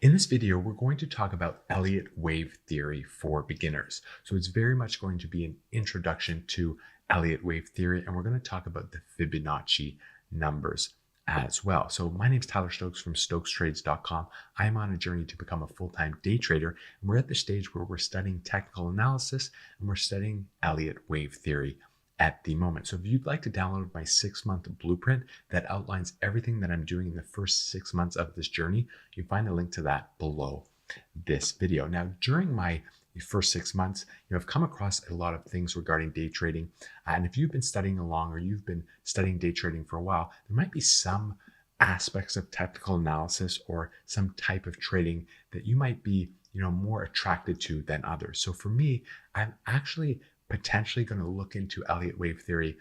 In this video, we're going to talk about Elliott Wave Theory for beginners. So it's very much going to be an introduction to Elliott Wave Theory, and we're going to talk about the Fibonacci numbers as well. So my name is Tyler Stokes from StokesTrades.com. I'm on a journey to become a full-time day trader, and we're at the stage where we're studying technical analysis and we're studying Elliott Wave Theory at the moment. So if you'd like to download my 6-month blueprint that outlines everything that I'm doing in the first 6 months of this journey, you can find a link to that below this video. Now, during my first 6 months, I've come across a lot of things regarding day trading. And if you've been studying along or you've been studying day trading for a while, there might be some aspects of technical analysis or some type of trading that you might be, more attracted to than others. So for me, I'm actually potentially going to look into Elliott Wave Theory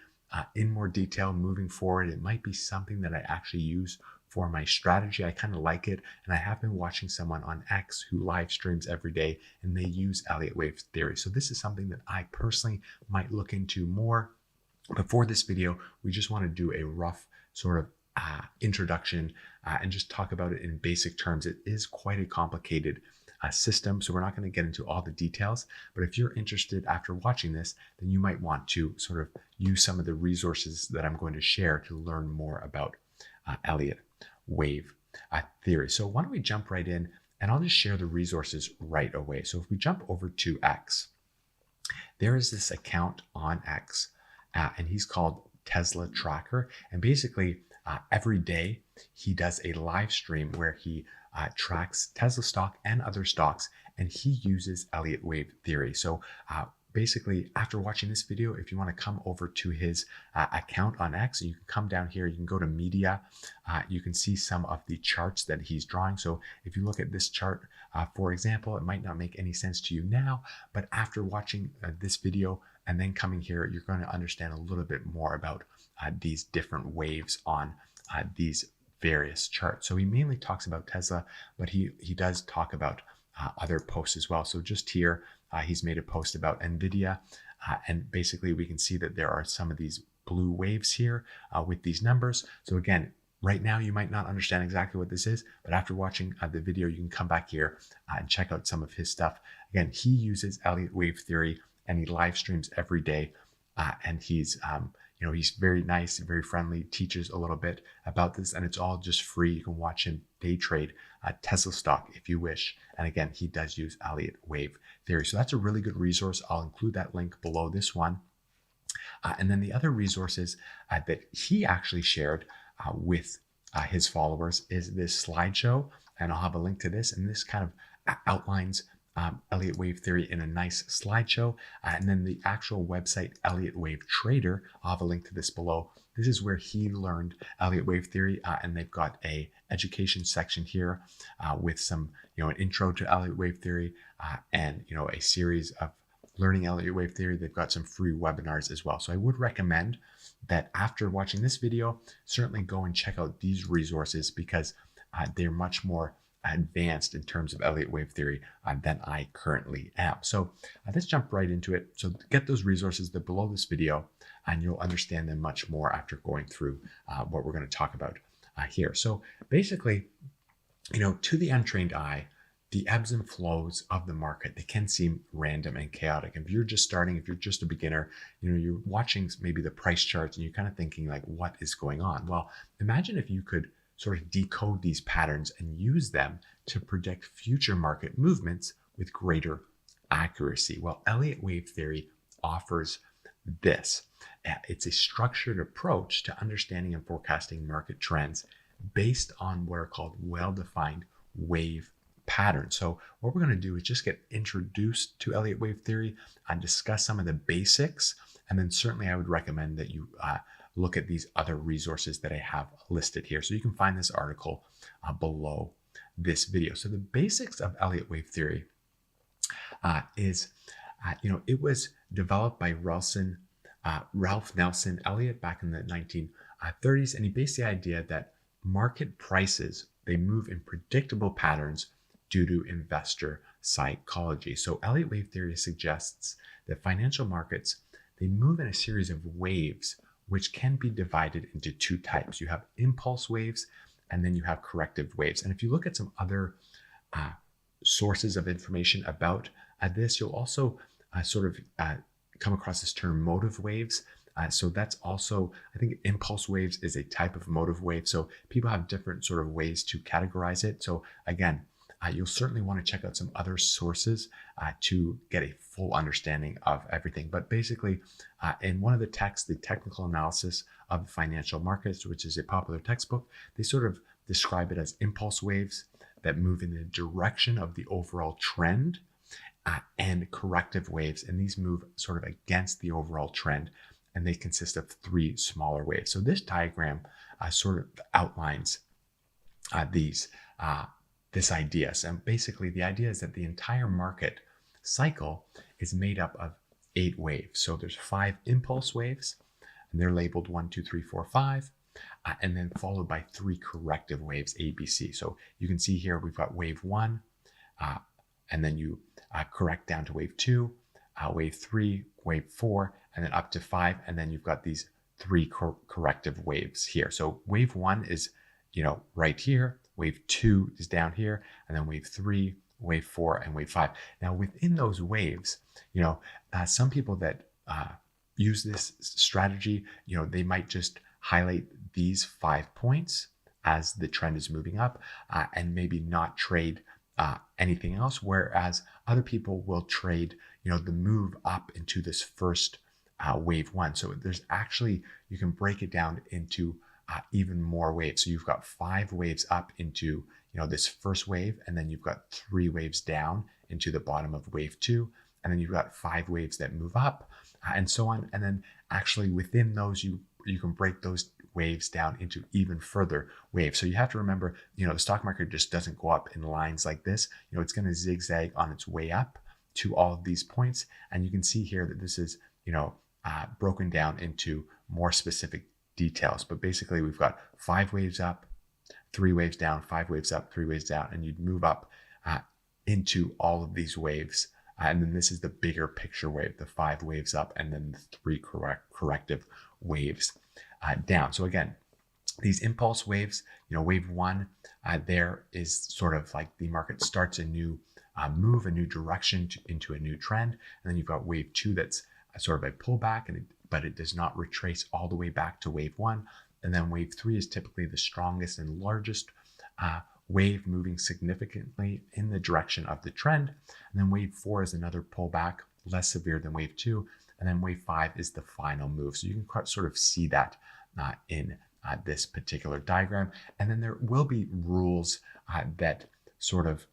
in more detail moving forward. It might be something that I actually use for my strategy. I kind of like it, and I have been watching someone on X who live streams every day, and they use Elliott Wave Theory. So this is something that I personally might look into more. But for this video, we just want to do a rough sort of introduction and just talk about it in basic terms. It is quite a complicated system, so we're not going to get into all the details, but if you're interested after watching this, then you might want to sort of use some of the resources that I'm going to share to learn more about Elliott Wave Theory. So why don't we jump right in, and I'll just share the resources right away. So if we jump over to X, there is this account on X, and he's called Tesla Tracker, and basically every day he does a live stream where he tracks Tesla stock and other stocks, and he uses Elliott Wave Theory. So basically, after watching this video, if you want to come over to his account on X, you can come down here, you can go to media, you can see some of the charts that he's drawing. So if you look at this chart, for example, it might not make any sense to you now, but after watching this video and then coming here, you're going to understand a little bit more about these different waves on these various charts. So he mainly talks about Tesla, but he does talk about other posts as well. So just here, he's made a post about NVIDIA, and basically we can see that there are some of these blue waves here with these numbers. So again, right now you might not understand exactly what this is, but after watching the video, you can come back here and check out some of his stuff. Again, he uses Elliott Wave Theory, and he live streams every day, and he's he's very nice, very friendly, teaches a little bit about this, and it's all just free. You can watch him day trade Tesla stock if you wish. And again, he does use Elliott Wave Theory. So that's a really good resource. I'll include that link below this one. And then the other resources that he actually shared with his followers is this slideshow, and I'll have a link to this, and this kind of outlines Elliott Wave Theory in a nice slideshow, and then the actual website Elliott Wave Trader. I'll have a link to this below. This is where he learned Elliott Wave Theory, and they've got a education section here with some, an intro to Elliott Wave Theory, and a series of learning Elliott Wave Theory. They've got some free webinars as well. So I would recommend that after watching this video, certainly go and check out these resources, because they're much more advanced in terms of Elliott Wave Theory than I currently am. So let's jump right into it. So get those resources that below this video, and you'll understand them much more after going through what we're going to talk about here. So basically, to the untrained eye, the ebbs and flows of the market, they can seem random and chaotic. If you're just starting, if you're just a beginner, you're watching maybe the price charts and you're kind of thinking like, what is going on? Well, imagine if you could sort of decode these patterns and use them to predict future market movements with greater accuracy. Well, Elliott Wave Theory offers this. It's a structured approach to understanding and forecasting market trends based on what are called well-defined wave patterns. So what we're going to do is just get introduced to Elliott Wave Theory and discuss some of the basics. And then certainly I would recommend that you look at these other resources that I have listed here. So you can find this article below this video. So the basics of Elliott Wave Theory is, it was developed by Ralph Nelson Elliott back in the 1930s. And he based the idea that market prices, they move in predictable patterns due to investor psychology. So Elliott Wave Theory suggests that financial markets, they move in a series of waves, which can be divided into two types. You have impulse waves, and then you have corrective waves. And if you look at some other sources of information about this. You'll also come across this term motive waves. So that's also, I think impulse waves is a type of motive wave. So people have different sort of ways to categorize it. So again, you'll certainly want to check out some other sources to get a full understanding of everything. But basically, in one of the texts, the technical analysis of the financial markets, which is a popular textbook, they sort of describe it as impulse waves that move in the direction of the overall trend, and corrective waves. And these move sort of against the overall trend, and they consist of 3 smaller waves. So this diagram sort of outlines this idea. So basically, the idea is that the entire market cycle is made up of 8 waves. So there's 5 impulse waves, and they're labeled 1, 2, 3, 4, 5, and then followed by 3 corrective waves, A, B, C. So you can see here we've got wave 1, and then you correct down to wave 2, wave 3, wave 4, and then up to 5, and then you've got these 3 corrective waves here. So wave 1 is, right here. Wave 2 is down here, and then wave 3, wave 4, and wave 5. Now, within those waves, some people that use this strategy, they might just highlight these 5 points as the trend is moving up, and maybe not trade anything else. Whereas other people will trade, the move up into this first wave 1. So there's actually, you can break it down into even more waves. So you've got 5 waves up into, this first wave, and then you've got 3 waves down into the bottom of wave 2, and then you've got 5 waves that move up, and so on. And then actually within those, you can break those waves down into even further waves. So you have to remember, the stock market just doesn't go up in lines like this. It's going to zigzag on its way up to all of these points. And you can see here that this is, broken down into more specific details. But basically, we've got 5 waves up, 3 waves down, 5 waves up, 3 waves down, and you'd move up into all of these waves. And then this is the bigger picture wave, the 5 waves up, and then the 3 corrective waves down. So again, these impulse waves, wave 1, there is sort of like the market starts a new move, a new direction into a new trend. And then you've got wave 2 that's sort of a pullback, but it does not retrace all the way back to wave 1. And then wave 3 is typically the strongest and largest wave, moving significantly in the direction of the trend. And then wave 4 is another pullback, less severe than wave 2. And then wave 5 is the final move. So you can sort of see that in this particular diagram. And then there will be rules that sort of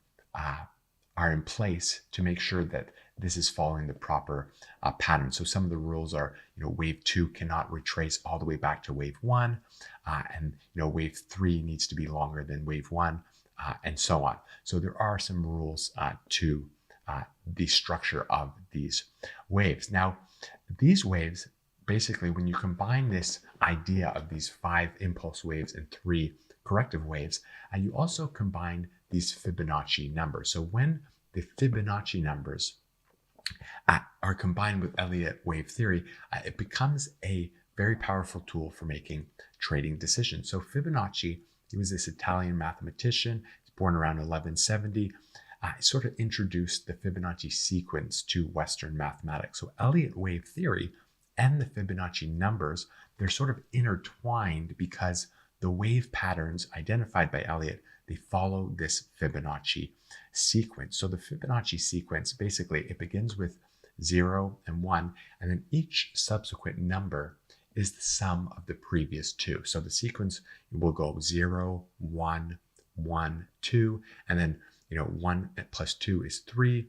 are in place to make sure that this is following the proper pattern. So some of the rules are, wave 2 cannot retrace all the way back to wave 1, and wave 3 needs to be longer than wave 1, and so on. So there are some rules to the structure of these waves. Now, these waves, basically, when you combine this idea of these 5 impulse waves and 3 corrective waves, and you also combine these Fibonacci numbers. So when the Fibonacci numbers are combined with Elliott Wave Theory, it becomes a very powerful tool for making trading decisions. So Fibonacci, he was this Italian mathematician, born around 1170, sort of introduced the Fibonacci sequence to Western mathematics. So Elliott Wave Theory and the Fibonacci numbers, they're sort of intertwined because the wave patterns identified by Elliott, they follow this Fibonacci sequence. So the Fibonacci sequence, basically, it begins with 0 and 1, and then each subsequent number is the sum of the previous 2. So the sequence will go 0, 1, 1, 2, and then 1 plus 2 is 3,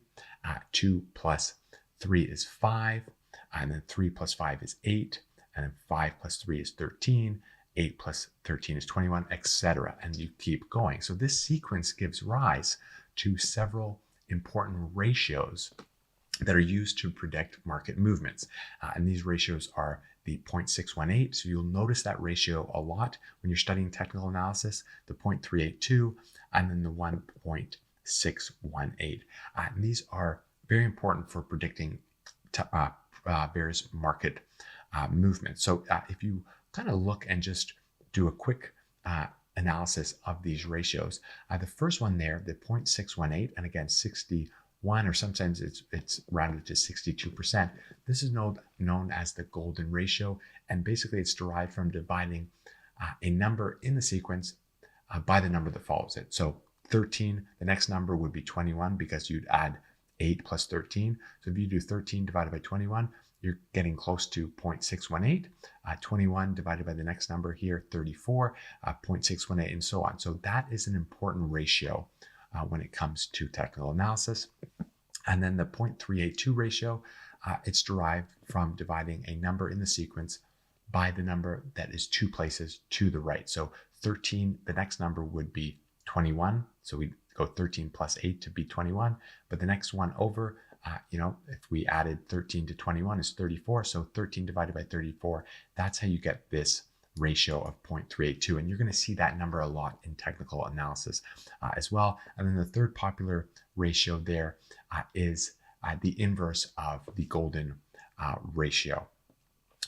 2 plus 3 is 5, and then 3 plus 5 is 8, and then 5 plus 3 is 13, 8 plus 13 is 21, etc. And you keep going. So this sequence gives rise to several important ratios that are used to predict market movements. And these ratios are the 0.618. So you'll notice that ratio a lot when you're studying technical analysis, the 0.382, and then the 1.618. And these are very important for predicting various market movements. So if you kind of look and just do a quick analysis of these ratios. The first one there, the 0.618, and again 61, or sometimes it's rounded to 62%. This is known as the golden ratio, and basically it's derived from dividing a number in the sequence by the number that follows it. So 13, the next number would be 21, because you'd add 8 plus 13. So if you do 13 divided by 21, you're getting close to 0.618. 21 divided by the next number here, 34, 0.618, and so on. So that is an important ratio when it comes to technical analysis. And then the 0.382 ratio, it's derived from dividing a number in the sequence by the number that is 2 places to the right. So 13, the next number would be 21. So we go 13 plus 8 to be 21. But the next one over, if we added 13 to 21 is 34. So 13 divided by 34, that's how you get this ratio of 0.382. And you're going to see that number a lot in technical analysis as well. And then the third popular ratio there is the inverse of the golden ratio.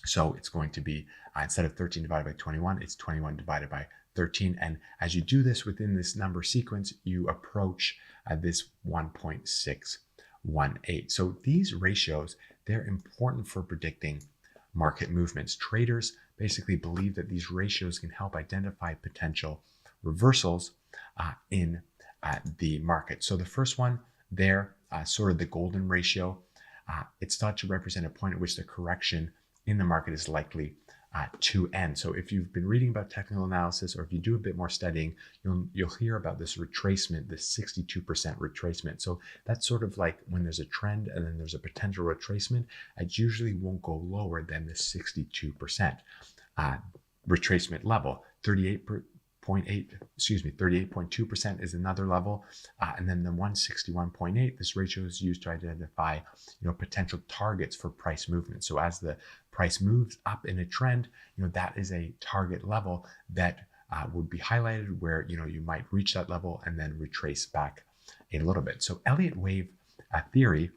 So it's going to be, instead of 13 divided by 21, it's 21 divided by 13. And as you do this within this number sequence, you approach this 1.618. So these ratios, they're important for predicting market movements. Traders basically believe that these ratios can help identify potential reversals in the market. So the first one there, sort of the golden ratio, it's thought to represent a point at which the correction in the market is likely to end. So if you've been reading about technical analysis, or if you do a bit more studying, you'll hear about this retracement, this 62% retracement. So that's sort of like when there's a trend and then there's a potential retracement, it usually won't go lower than the 62% retracement level. 38.2% is another level, and then the 161.8. This ratio is used to identify, potential targets for price movement. So as the price moves up in a trend, that is a target level that would be highlighted, where you might reach that level and then retrace back a little bit. So Elliott Wave Theory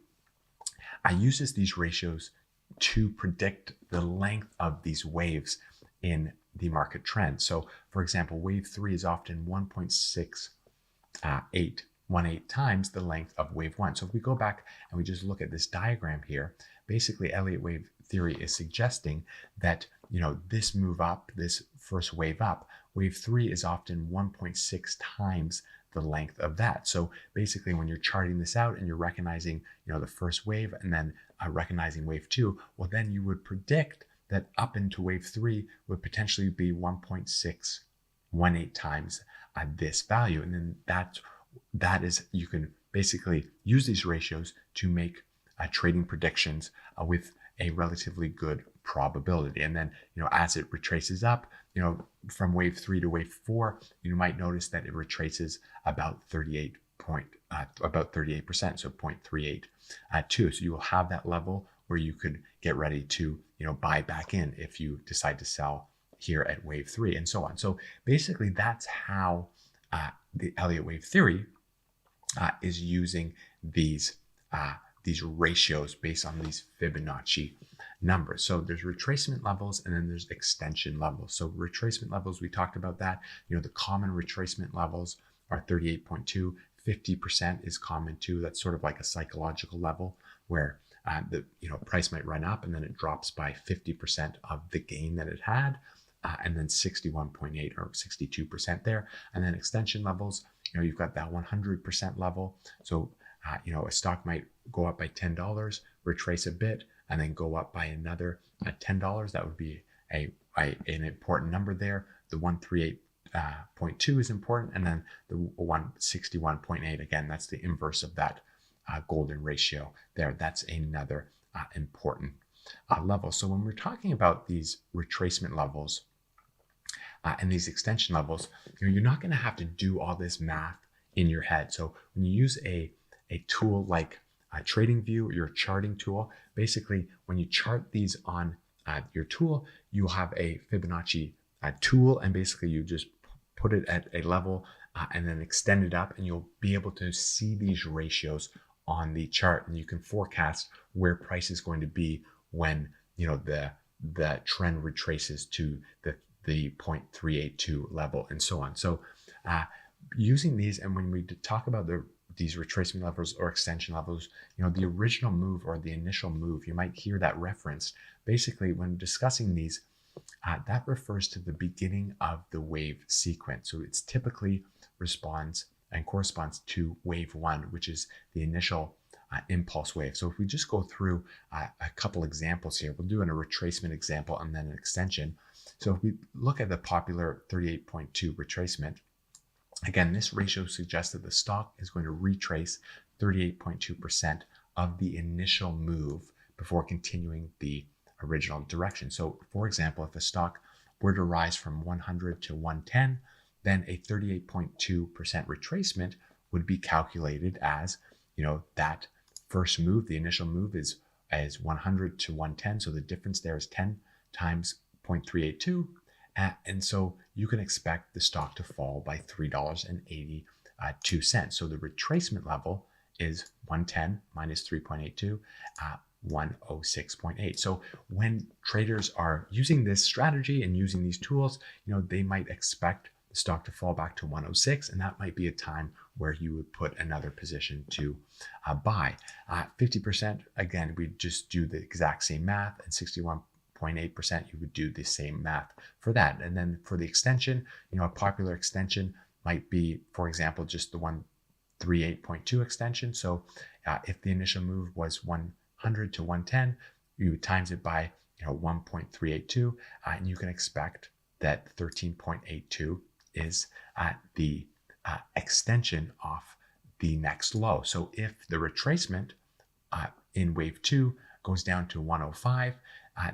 uses these ratios to predict the length of these waves in the market trend. So for example, wave 3 is often 1.618 times the length of wave 1. So if we go back and we just look at this diagram here, basically Elliott Wave Theory is suggesting that, this move up, this first wave up, wave 3 is often 1.6 times the length of that. So basically when you're charting this out and you're recognizing, the first wave and then recognizing wave 2, well, then you would predict that up into wave 3 would potentially be 1.618 times this value. And then that is, you can basically use these ratios to make trading predictions with a relatively good probability. And then, as it retraces up, from wave 3 to wave 4, you might notice that it retraces about 38%, so 0.382. So you will have that level where you could get ready to, buy back in if you decide to sell here at wave 3, and so on. So basically that's how the Elliott Wave Theory is using these ratios based on these Fibonacci numbers. So there's retracement levels and then there's extension levels. So retracement levels, we talked about that. The common retracement levels are 38.2, 50% is common too. That's sort of like a psychological level where the price might run up and then it drops by 50% of the gain that it had, and then 61.8 or 62% there. And then extension levels, you've got that 100% level. So a stock might go up by $10, retrace a bit, and then go up by another $10. That would be an important number there. The 138.2 is important, and then the 161.8, again, that's the inverse of that golden ratio there. That's another important level. So when we're talking about these retracement levels and these extension levels, you're not going to have to do all this math in your head. So when you use a tool like TradingView or your charting tool, basically when you chart these on your tool, you'll have a Fibonacci tool, and basically you just put it at a level and then extend it up, and you'll be able to see these ratios on the chart, and you can forecast where price is going to be when the trend retraces to the 0.382 level, and so on. So using these, and when we talk about these retracement levels or extension levels, the original move or the initial move, you might hear that referenced. Basically, when discussing these, that refers to the beginning of the wave sequence. So it's typically responds and corresponds to wave one, which is the initial impulse wave. So if we just go through a couple examples here, we'll do a retracement example and then an extension. So if we look at the popular 38.2 retracement, again, this ratio suggests that the stock is going to retrace 38.2% of the initial move before continuing the original direction. So for example, if a stock were to rise from 100 to 110, then a 38.2% retracement would be calculated as, that first move, the initial move is 100 to 110. So the difference there is 10 times 0.382. And so you can expect the stock to fall by $3.82. So the retracement level is 110 minus 3.82, 106.8. So when traders are using this strategy and using these tools, they might expect the stock to fall back to 106, and that might be a time where you would put another position to buy. 50%, again, we just do the exact same math, and 61.8%, you would do the same math for that. And then for the extension, a popular extension might be, for example, just the 138.2 extension. So if the initial move was 100 to 110, you would times it by 1.382, and you can expect that 13.82 is the extension off the next low. So if the retracement in wave 2 goes down to 105,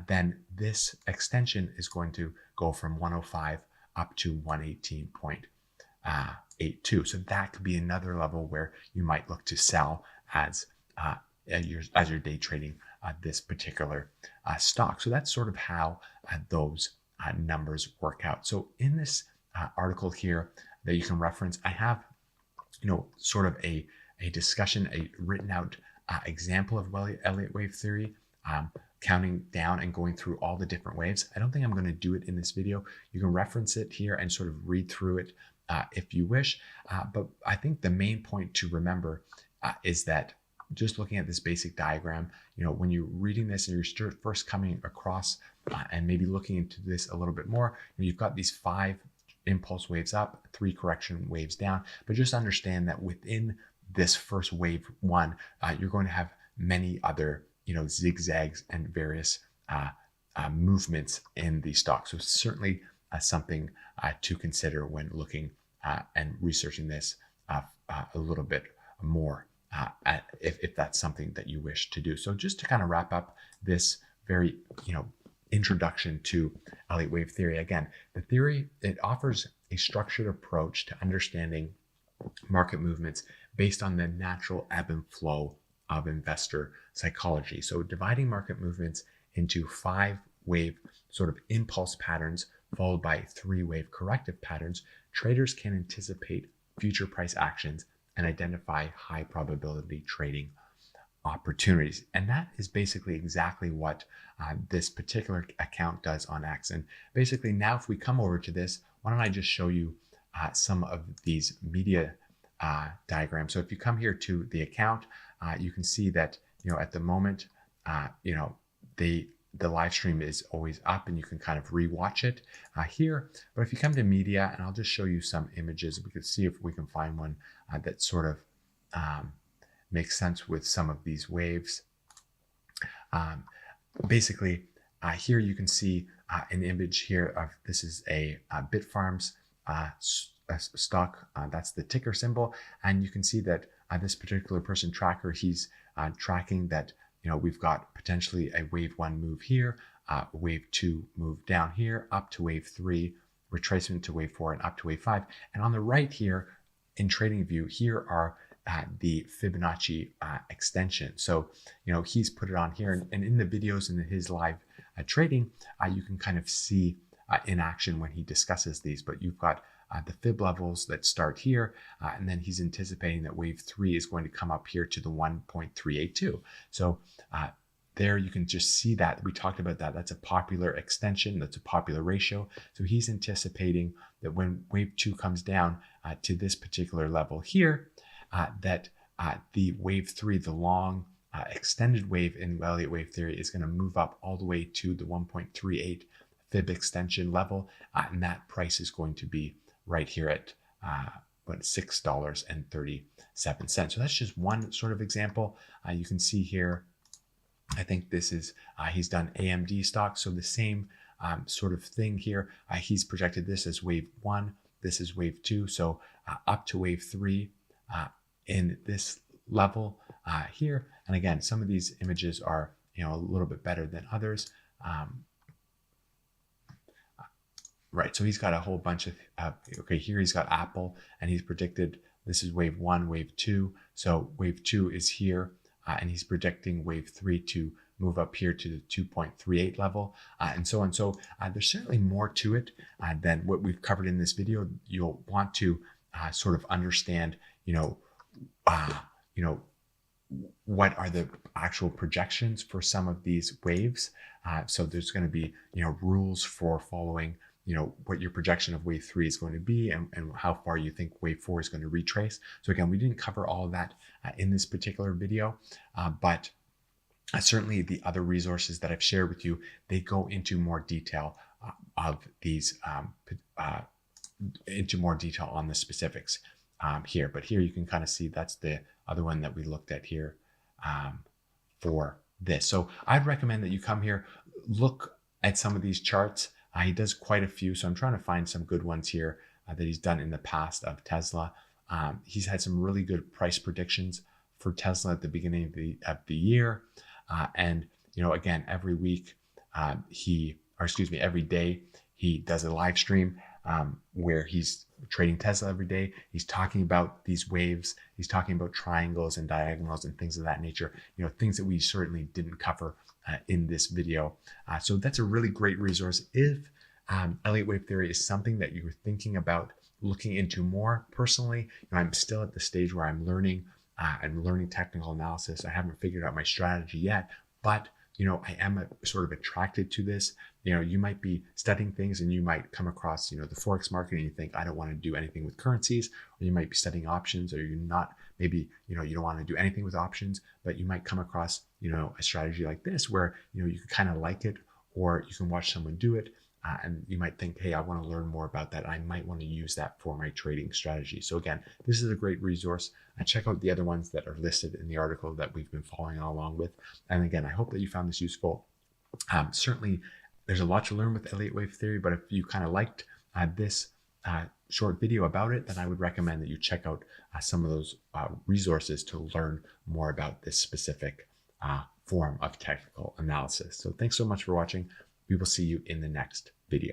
then this extension is going to go from 105 up to 118.82. So that could be another level where you might look to sell as you're day trading this particular stock. So that's sort of how those numbers work out. So in this article here that you can reference, I have sort of a discussion, a written out example of Elliott Wave Theory, counting down and going through all the different waves. I don't think I'm going to do it in this video. You can reference it here and sort of read through it if you wish. But I think the main point to remember is that just looking at this basic diagram, when you're reading this and you're first coming across and maybe looking into this a little bit more, you've got these 5 impulse waves up, 3 correction waves down, but just understand that within this first wave 1, you're going to have many other, zigzags and various movements in the stock. So certainly something to consider when looking and researching this a little bit more. If that's something that you wish to do. So just to kind of wrap up this very, introduction to Elliott Wave Theory. Again, the theory, it offers a structured approach to understanding market movements based on the natural ebb and flow of investor psychology. So dividing market movements into 5-wave sort of impulse patterns followed by 3-wave corrective patterns, traders can anticipate future price actions and identify high probability trading opportunities. And that is basically exactly what this particular account does on X. And basically now if we come over to this, why don't I just show you some of these media diagrams. So if you come here to the account, you can see that, at the moment, the live stream is always up and you can kind of rewatch it here. But if you come to media, and I'll just show you some images, we could see if we can find one that sort of makes sense with some of these waves. Basically, here you can see an image here of, this is a Bitfarms stock, that's the ticker symbol. And you can see that this particular person tracker, he's tracking that, we've got potentially a wave 1 move here, wave 2 move down here, up to wave 3, retracement to wave 4, and up to wave 5. And on the right here, in TradingView, here are the Fibonacci extension. So, he's put it on here, and in the videos and in his live trading, you can kind of see in action when he discusses these. But you've got the fib levels that start here, and then he's anticipating that wave 3 is going to come up here to the 1.382. So there you can just see that we talked about that. That's a popular extension. That's a popular ratio. So he's anticipating that when wave 2 comes down to this particular level here, that the wave 3, the long extended wave in Elliott wave theory, is going to move up all the way to the 1.38 fib extension level. And that price is going to be right here at $6.37. So that's just one sort of example. You can see here, I think this is, he's done AMD stocks. So the same sort of thing here. He's projected this as wave 1. This is wave 2. So up to wave 3 in this level here. And again, some of these images are, a little bit better than others. Right, so he's got a whole bunch of, okay, here he's got Apple, and he's predicted this is wave 1, wave 2. So wave 2 is here, and he's predicting wave 3 to move up here to the 2.38 level, and so on. So there's certainly more to it than what we've covered in this video. You'll want to sort of understand, what are the actual projections for some of these waves. So there's going to be, rules for following, what your projection of wave 3 is going to be, and how far you think wave 4 is going to retrace. So again, we didn't cover all of that in this particular video, but certainly the other resources that I've shared with you, they go into more detail of these, into more detail on the specifics here. But here you can kind of see that's the other one that we looked at here for this. So I'd recommend that you come here, look at some of these charts. He does quite a few, so I'm trying to find some good ones here that he's done in the past of Tesla. He's had some really good price predictions for Tesla at the beginning of the year. And, again, every week every day he does a live stream where he's trading Tesla every day. He's talking about these waves. He's talking about triangles and diagonals and things of that nature, things that we certainly didn't cover in this video. So that's a really great resource. If Elliott Wave Theory is something that you're thinking about looking into more personally, I'm still at the stage where I'm learning technical analysis. I haven't figured out my strategy yet, but I am sort of attracted to this. You might be studying things and you might come across, the Forex market, and you think, I don't want to do anything with currencies, or you might be studying options, or you're not, maybe, you don't want to do anything with options, but you might come across, a strategy like this where, you can kind of like it, or you can watch someone do it. And you might think, hey, I want to learn more about that. I might want to use that for my trading strategy. So again, this is a great resource. Check out the other ones that are listed in the article that we've been following along with. And again, I hope that you found this useful. Certainly, there's a lot to learn with Elliott Wave Theory, but if you kind of liked this short video about it, then I would recommend that you check out some of those resources to learn more about this specific form of technical analysis. So thanks so much for watching. We will see you in the next video.